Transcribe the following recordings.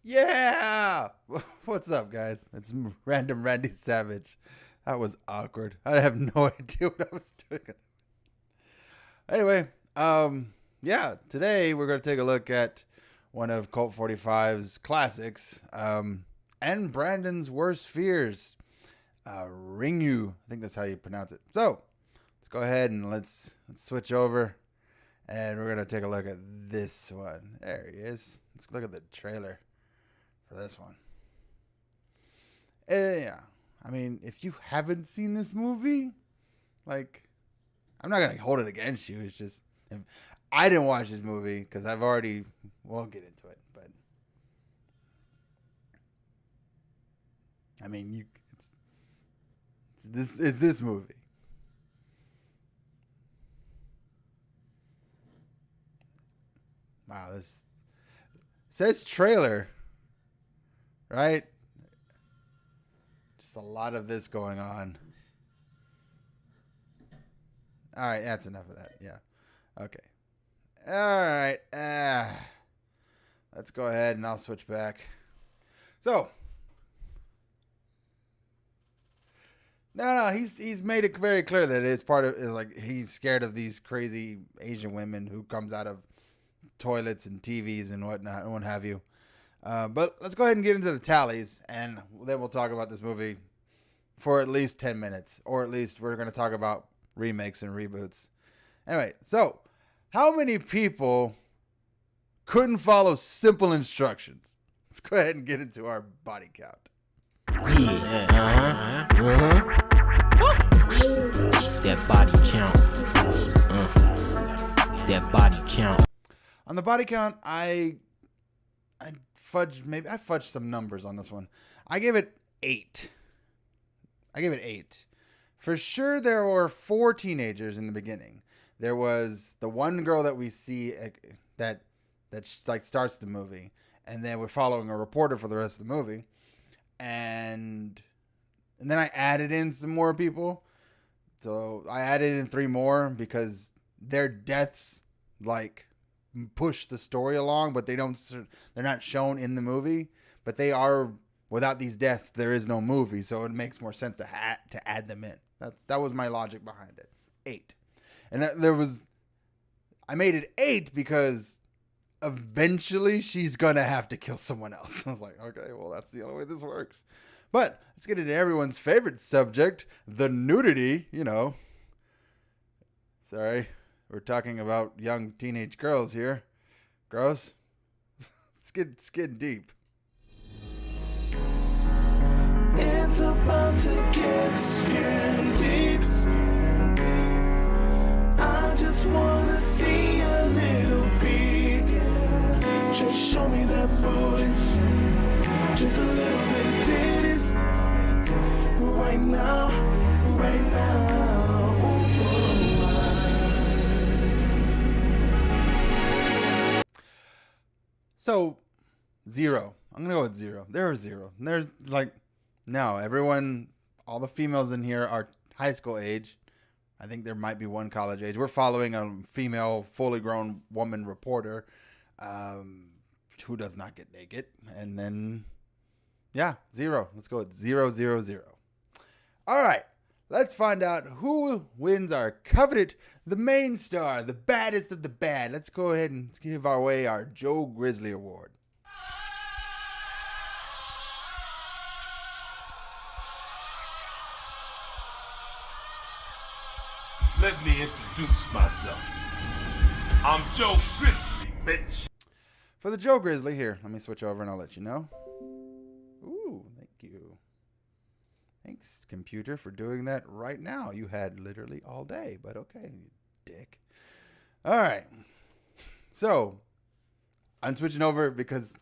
Yeah! What's up, guys? It's Random Randy Savage. That was awkward. I have no idea what I was doing. Anyway, yeah, today we're going to take a look at one of Cult 45's classics, and Brandon's worst fears, Ringu. I think that's how you pronounce it. So, let's go ahead and let's switch over, and we're going to take a look at this one. There he is. Let's look at the trailer for this one. Yeah, I mean, if you haven't seen this movie, like, I'm not gonna hold it against you. It's just I didn't watch this movie because we'll get into it. But I mean, it's this movie. Wow, this says trailer. Right? Just a lot of this going on. All right, that's enough of that. Yeah. Okay. All right. Let's go ahead and I'll switch back. So, no, he's made it very clear that it's part of, like, he's scared of these crazy Asian women who comes out of toilets and TVs and whatnot and what have you. But let's go ahead and get into the tallies, and then we'll talk about this movie for at least 10 minutes. Or at least we're going to talk about remakes and reboots. Anyway, so how many people couldn't follow simple instructions? Let's go ahead and get into our body count. Yeah, That body count. That body count. On the body count, I fudged some numbers on this one. I gave it 8. For sure, there were 4 teenagers in the beginning. There was the one girl that we see that like starts the movie, and then we're following a reporter for the rest of the movie, and then I added in some more people. So I added in 3 more because their deaths like push the story along, but they're not shown in the movie, but they are. Without these deaths, there is no movie, so it makes more sense to add them in. That was my logic behind it. 8, and I made it 8 because eventually she's gonna have to kill someone else. I was like, okay, well, that's the only way this works. But let's get into everyone's favorite subject, the nudity. You know, sorry, we're talking about young teenage girls here. Gross. Let's get deep. It's about to get skin deep. I just wanna see a little peek. Just show me that booty. Just a little bit of titties. Right now, right now. So, 0. I'm gonna go with 0. There are 0. And there's like. No, all the females in here are high school age. I think there might be one college age. We're following a female, fully grown woman reporter who does not get naked. And then, yeah, 0. Let's go with 0, 0, 0. All right, let's find out who wins our coveted, the main star, the baddest of the bad. Let's go ahead and give away our Joe Grizzly Award. Let me introduce myself. I'm Joe Grizzly, bitch. For the Joe Grizzly, here, let me switch over and I'll let you know. Ooh, thank you. Thanks, computer, for doing that right now. You had literally all day, but okay, you dick. All right. So, I'm switching over because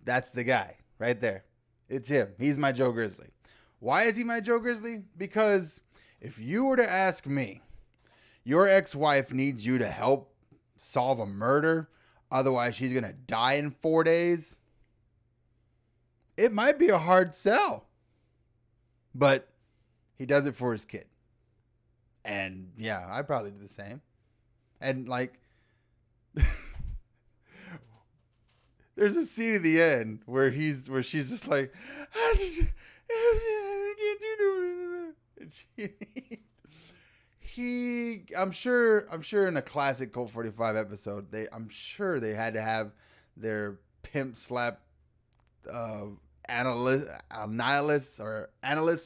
that's the guy right there. It's him. He's my Joe Grizzly. Why is he my Joe Grizzly? Because if you were to ask me, your ex-wife needs you to help solve a murder, otherwise she's going to die in 4 days, it might be a hard sell. But he does it for his kid. And yeah, I'd probably do the same. And like, there's a scene at the end where she's just like, I can't do no. I'm sure in a classic Colt 45 episode, I'm sure they had to have their pimp slap analysts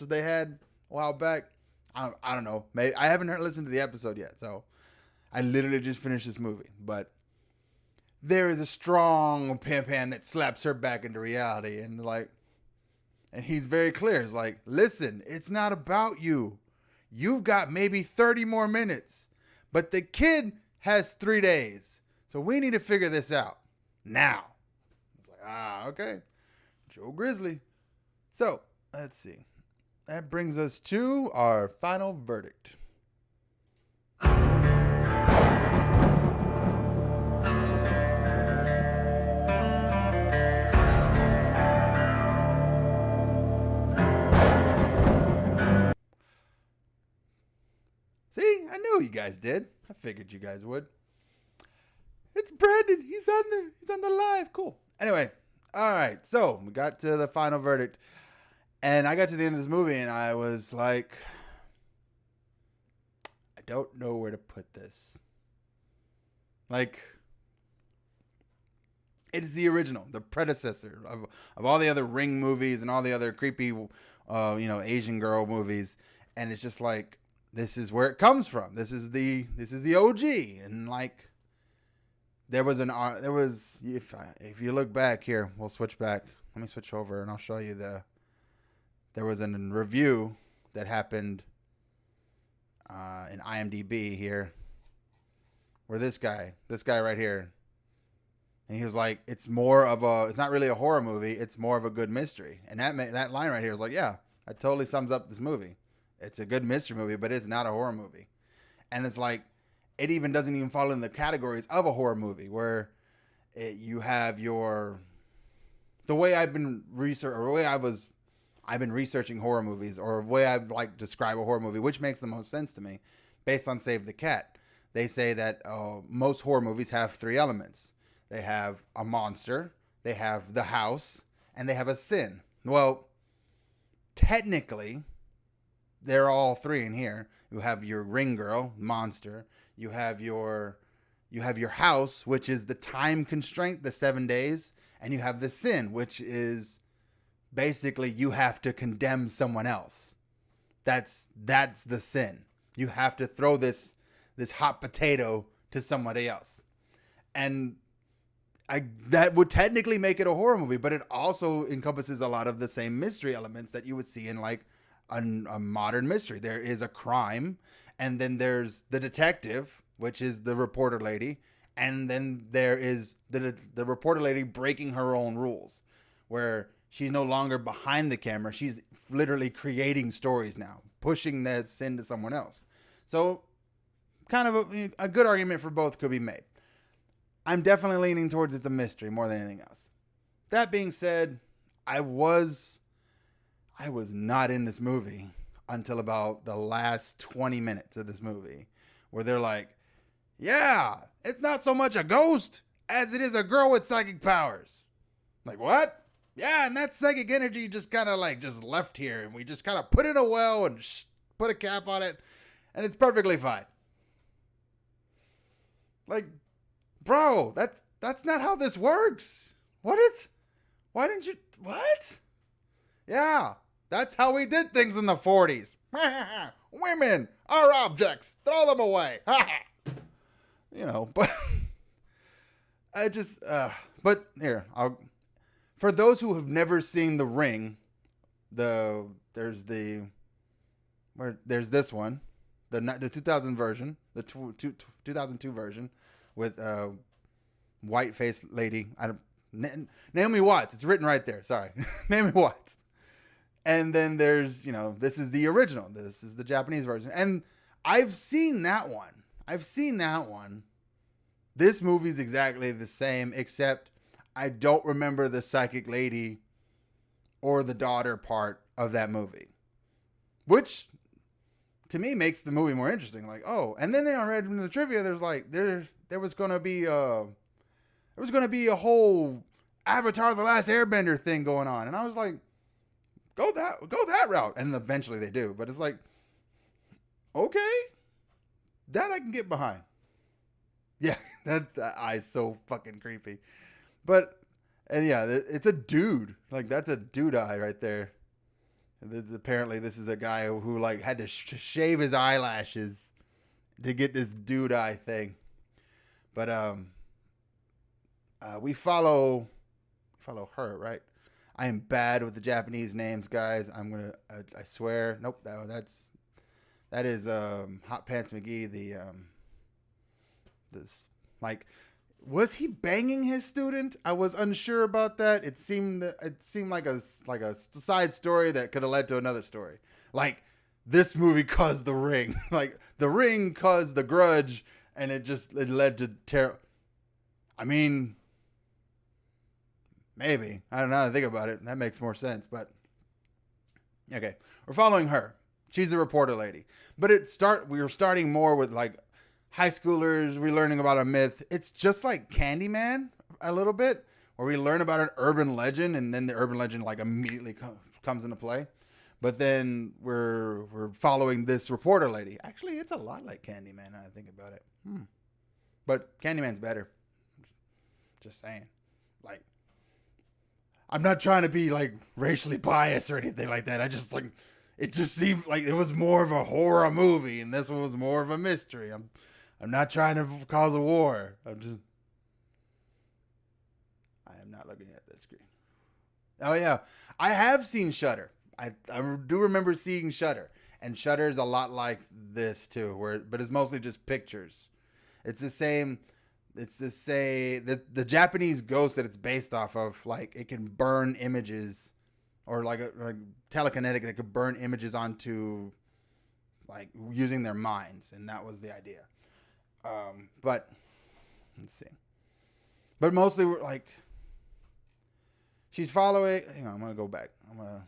they had a while back. I don't know. Maybe I haven't listened to the episode yet, so I literally just finished this movie. But there is a strong pimp hand that slaps her back into reality, and he's very clear. It's like, listen, it's not about you. You've got maybe 30 more minutes, but the kid has 3 days, so we need to figure this out now. It's like, okay, Joe Grizzly. So let's see. That brings us to our final verdict. See, I knew you guys did. I figured you guys would. It's Brandon. He's on the live. Cool. Anyway, all right. So we got to the final verdict. And I got to the end of this movie and I was like, I don't know where to put this. Like, it is the original, the predecessor of all the other Ring movies and all the other creepy, Asian girl movies. And it's just like, this is where it comes from. This is the OG. And like, if you look back here, we'll switch back. Let me switch over and I'll show you there was a review that happened in IMDb here, where this guy right here, and he was like, it's not really a horror movie, it's more of a good mystery. And that line right here is like, yeah, that totally sums up this movie. It's a good mystery movie, but it's not a horror movie. And it's like, it even doesn't even fall in the categories of a horror movie, where you have the way I've been researching horror movies, or the way I like describe a horror movie, which makes the most sense to me, based on Save the Cat. They say that most horror movies have 3 elements. They have a monster, they have the house, and they have a sin. Well, technically, they're all 3 in here. You have your ring girl, monster. You have your house, which is the time constraint, the 7 days, and you have the sin, which is basically you have to condemn someone else. That's the sin. You have to throw this hot potato to somebody else. And that would technically make it a horror movie, but it also encompasses a lot of the same mystery elements that you would see in like a modern mystery. There is a crime, and then there's the detective, which is the reporter lady, and then there is the reporter lady breaking her own rules, where she's no longer behind the camera. She's literally creating stories now, pushing that sin to someone else. So kind of a good argument for both could be made. I'm definitely leaning towards it's a mystery more than anything else. That being said, I was not in this movie until about the last 20 minutes of this movie, where they're like, yeah, it's not so much a ghost as it is a girl with psychic powers. Like, what? Yeah, and that psychic energy just kind of like just left here, and we just kind of put it in a well and put a cap on it, and it's perfectly fine. Like, bro, that's not how this works. Why didn't you, what? Yeah, that's how we did things in the 40s. Women are objects. Throw them away. But I just, but here, for those who have never seen The Ring, there's this one, the 2000 version, the 2002 version with white-faced lady, Naomi Watts. It's written right there. Sorry, Naomi Watts. And then there's, this is the original. This is the Japanese version, and I've seen that one. This movie's exactly the same, except I don't remember the psychic lady or the daughter part of that movie, which to me makes the movie more interesting. Like, oh, and then I read in the trivia, there's like there was going to be a whole Avatar: The Last Airbender thing going on, and I was like, go that route, and eventually they do, but it's like, okay, that I can get behind. Yeah, that eye's so fucking creepy, but and yeah, it's a dude, like that's a dude eye right there. Apparently, this is a guy who like had to shave his eyelashes to get this dude eye thing. But we follow her, right? I am bad with the Japanese names, guys. I swear. Nope, that is Hot Pants McGee. This like, was he banging his student? I was unsure about that. It seemed like a side story that could have led to another story. Like this movie caused The Ring. Like The Ring caused The Grudge, and it led to terror. I mean, maybe. I don't know how to think about it. That makes more sense, but okay. We're following her. She's the reporter lady. But we were starting more with like high schoolers, we're learning about a myth. It's just like Candyman a little bit, where we learn about an urban legend, and then the urban legend like immediately comes into play. But then we're following this reporter lady. Actually, it's a lot like Candyman now I think about it. But Candyman's better. Just saying. Like, I'm not trying to be like racially biased or anything like that. I just like, it just seemed like it was more of a horror movie, and this one was more of a mystery. I'm not trying to cause a war. I am not looking at this screen. Oh yeah, I have seen Shudder. I do remember seeing Shudder, and Shudder is a lot like this too, but it's mostly just pictures. It's the same. It's to say that the Japanese ghost that it's based off of, like it can burn images, or like telekinetic that could burn images onto, like using their minds, and that was the idea. But let's see. But mostly we're like, she's following. Hang on, I'm gonna go back. I'm gonna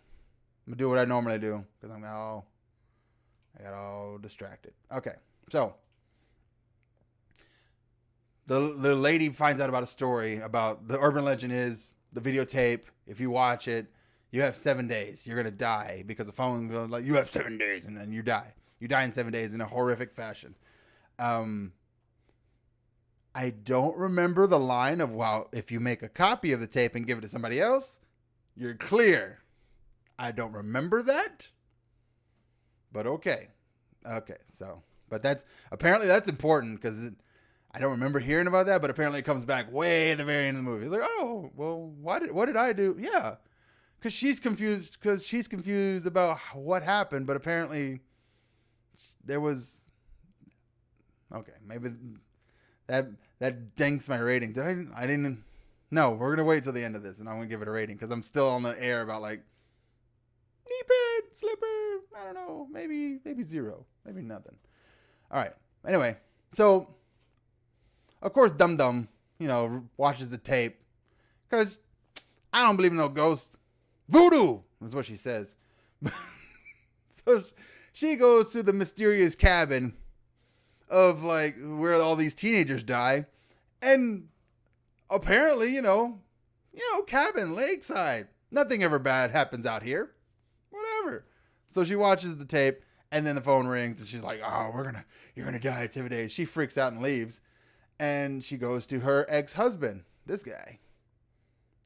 do what I normally do because I got all distracted. Okay, so the lady finds out about a story about the urban legend is the videotape. If you watch it, you have 7 days. You're gonna die because the phone goes like, you have 7 days, and then you die. You die in 7 days in a horrific fashion. I don't remember the line of, wow, if you make a copy of the tape and give it to somebody else, you're clear. I don't remember that. But okay. Okay, so, but that's important because I don't remember hearing about that, but apparently it comes back way at the very end of the movie. It's like, oh, well, what did I do? Yeah. Because she's confused about what happened, but apparently there was, okay, maybe that dinks my rating. I didn't, no, we're going to wait till the end of this and I'm going to give it a rating because I'm still on the air about like knee pad, slipper, I don't know, maybe 0, maybe nothing. All right. Anyway, so of course Dum Dum, watches the tape because I don't believe in no ghost. Voodoo is what she says. So she goes to the mysterious cabin of like where all these teenagers die, and apparently, cabin, lakeside, nothing ever bad happens out here. Whatever. So she watches the tape, and then the phone rings, and she's like, "Oh, you're gonna die in 7 days." She freaks out and leaves, and she goes to her ex-husband. This guy,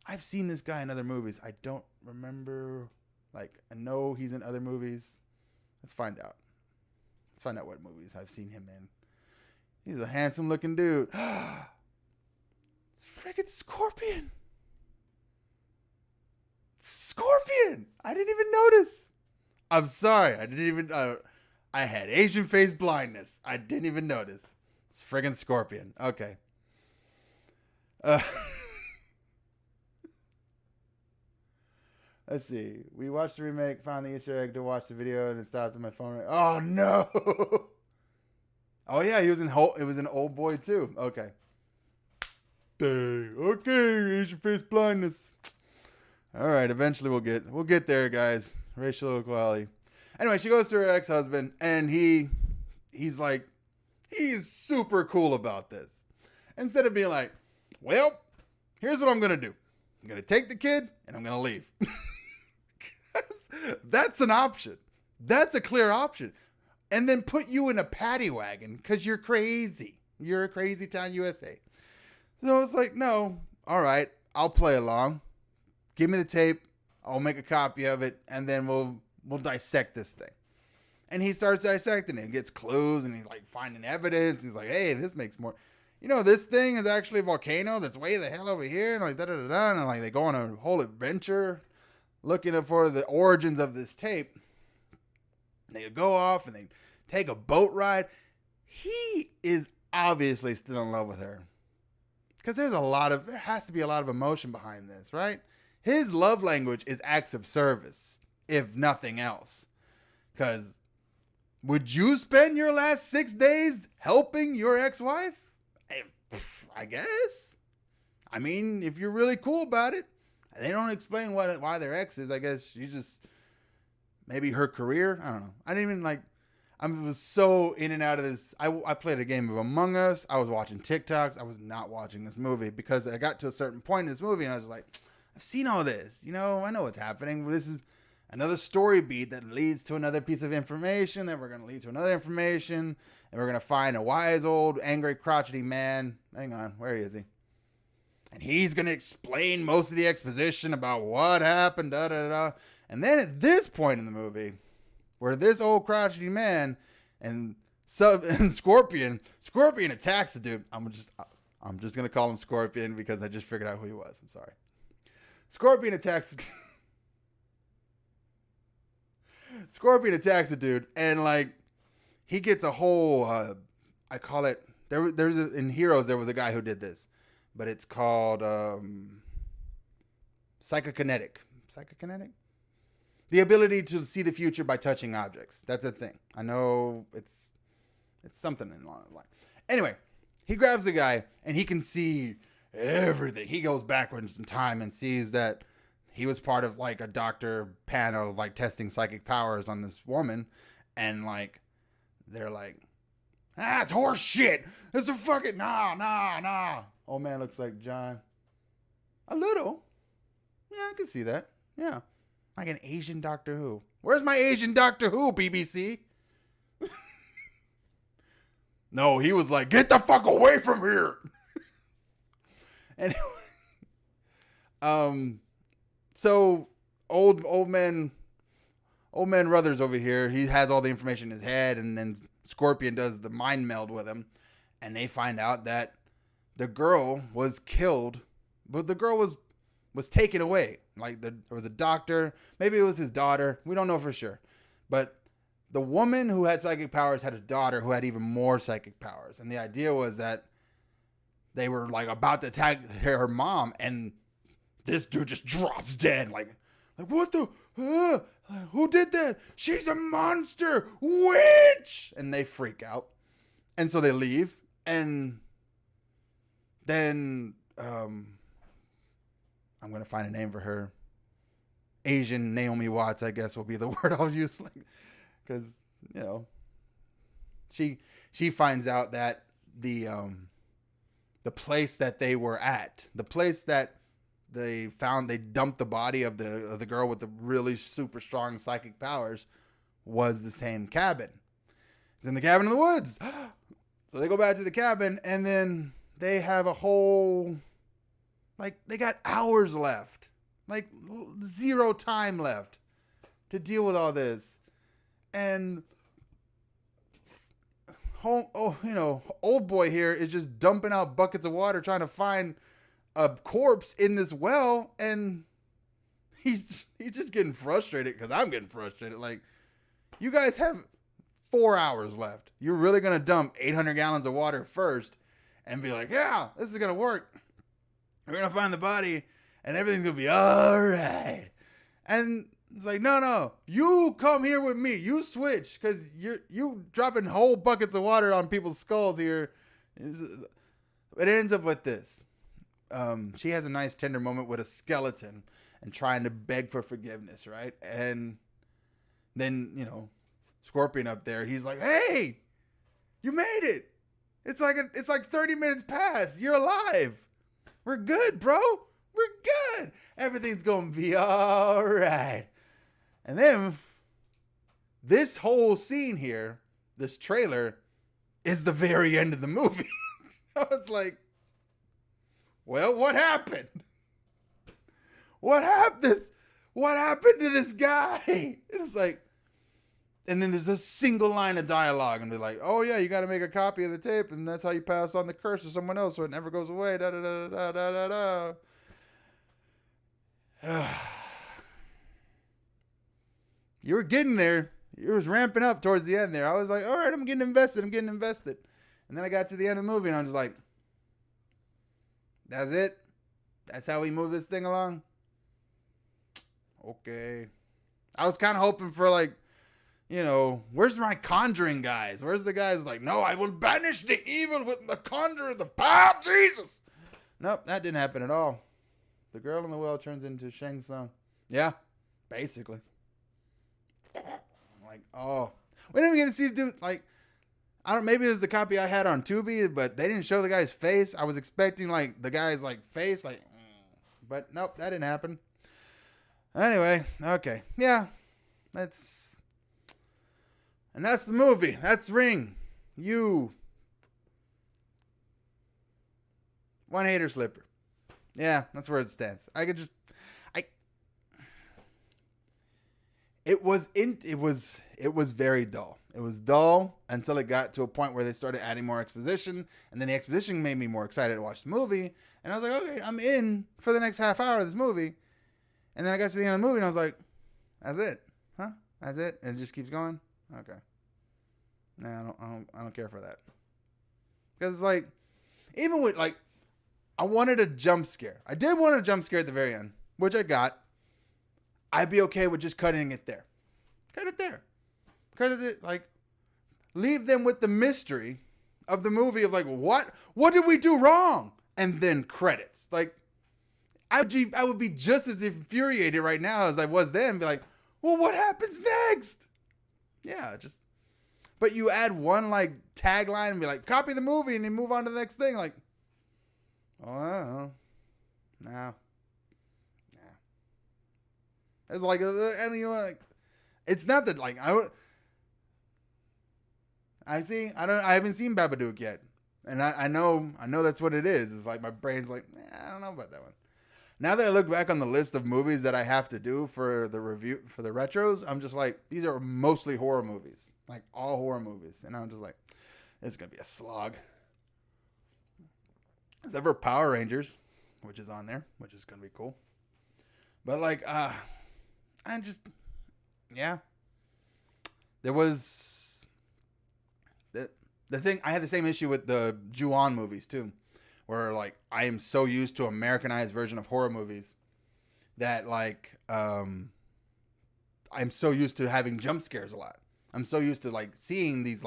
I've seen this guy in other movies. I don't remember. Like, I know he's in other movies. Let's find out. Let's find out what movies I've seen him in. He's a handsome looking dude. Freaking Scorpion. Scorpion. I didn't even notice. I'm sorry. I didn't even. I had Asian face blindness. I didn't even notice. It's friggin' Scorpion. Okay. Let's see. We watched the remake, found the Easter egg to watch the video, and it stopped on my phone. Oh no! Oh yeah, it was an Old Boy too. Okay. Dang. Okay, Asian face blindness. All right, eventually we'll get there, guys. Racial equality. Anyway, she goes to her ex-husband, and he's super cool about this. Instead of being like, well, here's what I'm gonna do. I'm going to take the kid and I'm going to leave. That's an option. That's a clear option. And then put you in a paddy wagon because you're crazy. You're a crazy town USA. So it's like, no, all right, I'll play along. Give me the tape. I'll make a copy of it, and then we'll dissect this thing. And he starts dissecting it. He gets clues, and he's like finding evidence. He's like, hey, this makes more. You know, this thing is actually a volcano that's way the hell over here. And like, da-da-da-da. And like, they go on a whole adventure looking for the origins of this tape. And they go off, and they take a boat ride. He is obviously still in love with her. Because there has to be a lot of emotion behind this, right? His love language is acts of service, if nothing else. Because would you spend your last 6 days helping your ex-wife? I guess. I mean, if you're really cool about it. They don't explain why they're exes. I guess she just, maybe her career. I don't know. I didn't even I was so in and out of this. I played a game of Among Us. I was watching TikToks. I was not watching this movie because I got to a certain point in this movie and I was like, I've seen all this. You know, I know what's happening. This is another story beat that leads to another piece of information. Then we're going to lead to another information. And we're going to find a wise old angry crotchety man. Hang on. Where is he? And he's going to explain most of the exposition about what happened. Da, da, da. And then at this point in the movie, where this old crotchety man and Scorpion attacks the dude. I'm just going to call him Scorpion because I just figured out who he was. I'm sorry. Scorpion attacks the dude, and like he gets a whole I call it in Heroes there was a guy who did this, but it's called psychokinetic. The ability to see the future by touching objects. That's a thing. I know it's something in line. Anyway, he grabs the guy and he can see everything. He goes backwards in time and sees that he was part of like a doctor panel of like testing psychic powers on this woman. And like, they're like, it's horse shit. It's a fucking, nah. Old man looks like John. A little. Yeah, I can see that. Yeah. Like an Asian Doctor Who. Where's my Asian Doctor Who, BBC? No, he was like, get the fuck away from here. Anyway, so old man Ruthers over here, he has all the information in his head, and then Scorpion does the mind meld with him, and they find out that the girl was killed, but the girl was taken away. Like there was a doctor, maybe it was his daughter, we don't know for sure, but the woman who had psychic powers had a daughter who had even more psychic powers, and the idea was that they were like about to attack her mom, and this dude just drops dead. Like what the? Who did that? She's a monster, witch! And they freak out, and so they leave. And then I'm gonna find a name for her. Asian Naomi Watts, I guess, will be the word I'll use, because you know, she finds out that the place that they were at, the place that they dumped the body of the girl with the really super strong psychic powers, was the same cabin. It's in the cabin in the woods. So they go back to the cabin, and then they have a whole, like, they got hours left, like zero time left to deal with all this. And old boy here is just dumping out buckets of water trying to find a corpse in this well, and he's just getting frustrated because I'm getting frustrated. Like, you guys have 4 hours left. You're really gonna dump 800 gallons of water first and be like, yeah, this is gonna work. We're gonna find the body and everything's gonna be all right. And it's like, no, you come here with me. You switch, because you dropping whole buckets of water on people's skulls here. It ends up with this. She has a nice tender moment with a skeleton and trying to beg for forgiveness, right? And then, you know, Scorpion up there, he's like, hey, you made it. It's like 30 minutes past. You're alive. We're good, bro. We're good. Everything's going to be all right. And then this whole scene here, this trailer, is the very end of the movie. I was like, well, what happened? What happened? What happened to this guy? It's like, and then there's a single line of dialogue, and they're like, oh yeah, you got to make a copy of the tape, and that's how you pass on the curse to someone else so it never goes away. Da da da da da da da. You were getting there. You was ramping up towards the end there. I was like, all right, I'm getting invested. And then I got to the end of the movie, and I was just like, that's it? That's how we move this thing along? Okay. I was kind of hoping for, like, you know, where's my conjuring guys? Where's the guys like, no, I will banish the evil with the conjurer, the power of Jesus. Nope, that didn't happen at all. The girl in the well turns into Shang Tsung. Yeah, basically. I'm like, oh. We didn't even get to see the dude, like, I don't, maybe it was the copy I had on Tubi, but they didn't show the guy's face. I was expecting, like, the guy's, like, face, like, but nope, that didn't happen. Anyway, okay. Yeah, and that's the movie. That's Ring. You. One hater slipper. Yeah, that's where it stands. It was very dull. It was dull until it got to a point where they started adding more exposition, and then the exposition made me more excited to watch the movie. And I was like, okay, I'm in for the next half hour of this movie. And then I got to the end of the movie, and I was like, that's it, huh? That's it, and it just keeps going. Okay. No, I don't care for that. Because like, even with like, I wanted a jump scare. I did want a jump scare at the very end, which I got. I'd be okay with just cutting it there. Cut it there. Cut it, like, leave them with the mystery of the movie of like, what did we do wrong? And then credits. Like, I would be just as infuriated right now as I was then. Be like, well, what happens next? Yeah, just, but you add one like tagline and be like, copy the movie and then move on to the next thing. Like, oh, I don't know. No. It's like, and you know, like, it's not that like I haven't seen Babadook yet, and I know that's what it is. It's like my brain's like, I don't know about that one. Now that I look back on the list of movies that I have to do for the review for the retros, I'm just like, these are mostly horror movies, like all horror movies, and I'm just like, it's gonna be a slog. Except for Power Rangers, which is on there, which is gonna be cool. But like, I just, yeah. There was the thing. I had the same issue with the Ju-on movies too, where like I am so used to Americanized version of horror movies that like I'm so used to having jump scares a lot. I'm so used to like seeing these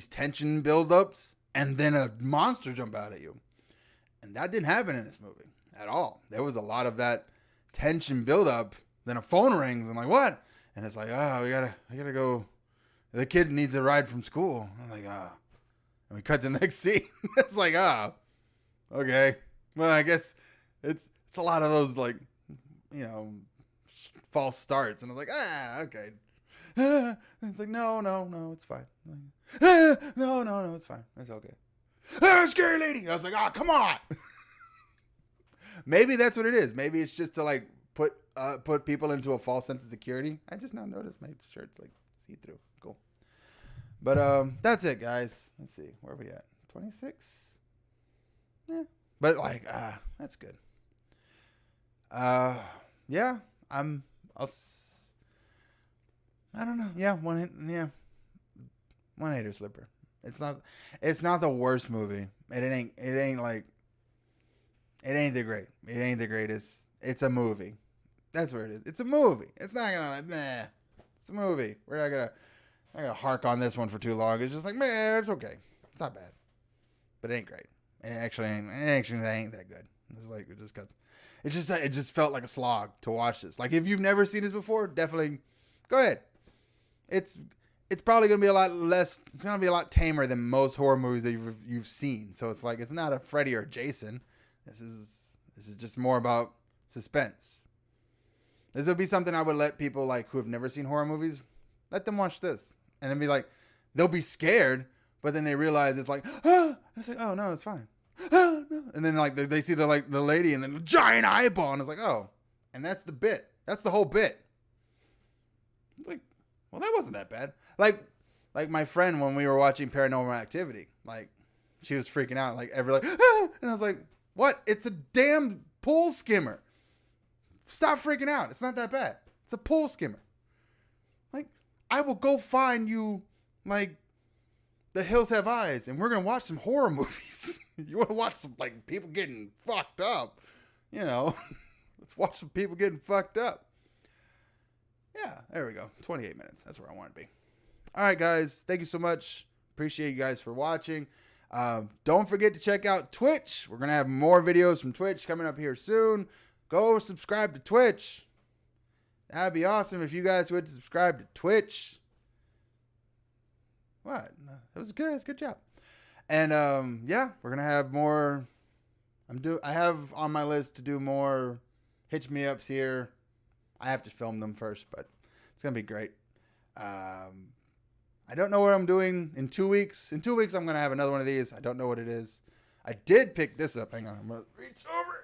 tension buildups and then a monster jump out at you, and that didn't happen in this movie at all. There was a lot of that tension buildup. Then a phone rings and like, what? And it's like, oh, I gotta go. The kid needs a ride from school. I'm like, and we cut to the next scene. It's like, okay. Well, I guess it's a lot of those like, you know, false starts. And I'm like, okay. And it's like, no, it's fine. No, it's fine. It's okay. Scary lady. I was like, come on. Maybe that's what it is. Maybe it's just to like put people into a false sense of security. I just now noticed my shirt's like see-through. Cool. But that's it, guys. Let's see. Where are we at? 26? Yeah. But like, that's good. Yeah. I don't know. Yeah, one hater slipper. It's not the worst movie. It ain't the great. It ain't the greatest. It's a movie. That's where it is. It's a movie. It's not gonna It's a movie. We're not gonna hark on this one for too long. It's just like, it's okay. It's not bad. But it ain't great. It actually ain't that good. It's like it just felt like a slog to watch this. Like if you've never seen this before, definitely go ahead. It's probably gonna be a lot less. It's gonna be a lot tamer than most horror movies that you've seen. So it's like it's not a Freddy or Jason. This is just more about suspense. This would be something I would let people like who have never seen horror movies, let them watch this. And then be like, they'll be scared, but then they realize it's like, ah! It's like, oh no, it's fine. Ah, no. And then like they see the lady and then the giant eyeball, and it's like, oh. And that's the bit. That's the whole bit. It's like, well, that wasn't that bad. Like my friend when we were watching Paranormal Activity, like she was freaking out, like ah! And I was like, what? It's a damn pool skimmer. Stop freaking out. It's not that bad. It's a pool skimmer. Like, I will go find you, like, The Hills Have Eyes, and we're going to watch some horror movies. You want to watch some, like, people getting fucked up? You know, let's watch some people getting fucked up. Yeah, there we go. 28 minutes. That's where I want to be. All right, guys. Thank you so much. Appreciate you guys for watching. Don't forget to check out Twitch. We're going to have more videos from Twitch coming up here soon. Go subscribe to Twitch. That'd be awesome if you guys would subscribe to Twitch. What? That was good. Good job. And yeah, we're gonna have more. I have on my list to do more Hitch Me Ups here. I have to film them first, but it's gonna be great. I don't know what I'm doing in 2 weeks. In 2 weeks, I'm gonna have another one of these. I don't know what it is. I did pick this up. Hang on, I'm gonna reach over.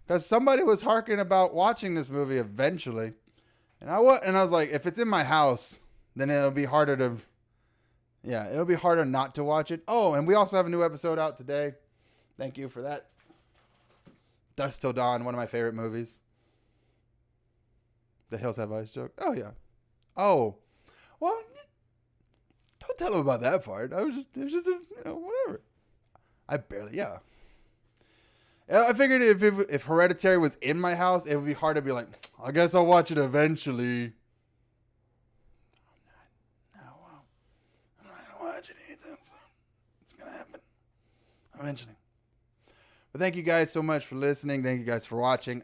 Because somebody was harking about watching this movie eventually. And I was like, if it's in my house, then it'll be harder to... Yeah, it'll be harder not to watch it. Oh, and we also have a new episode out today. Thank you for that. Dusk Till Dawn, one of my favorite movies. The Hills Have Eyes joke. Oh, yeah. Oh. Well, don't tell them about that part. It was just whatever. Yeah. I figured if Hereditary was in my house, it would be hard to be like, I guess I'll watch it eventually. I'm not going to watch it anytime soon. It's going to happen eventually. But thank you guys so much for listening. Thank you guys for watching.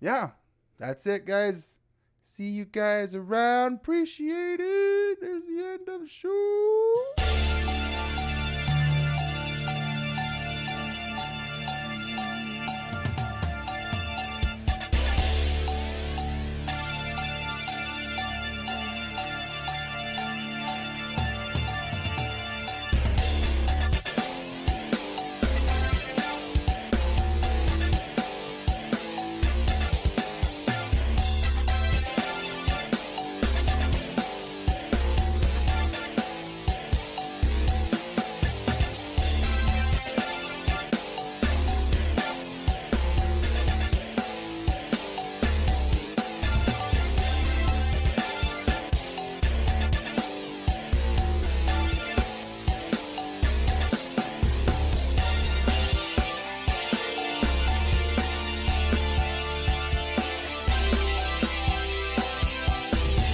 Yeah, that's it, guys. See you guys around. Appreciate it. There's the end of the show.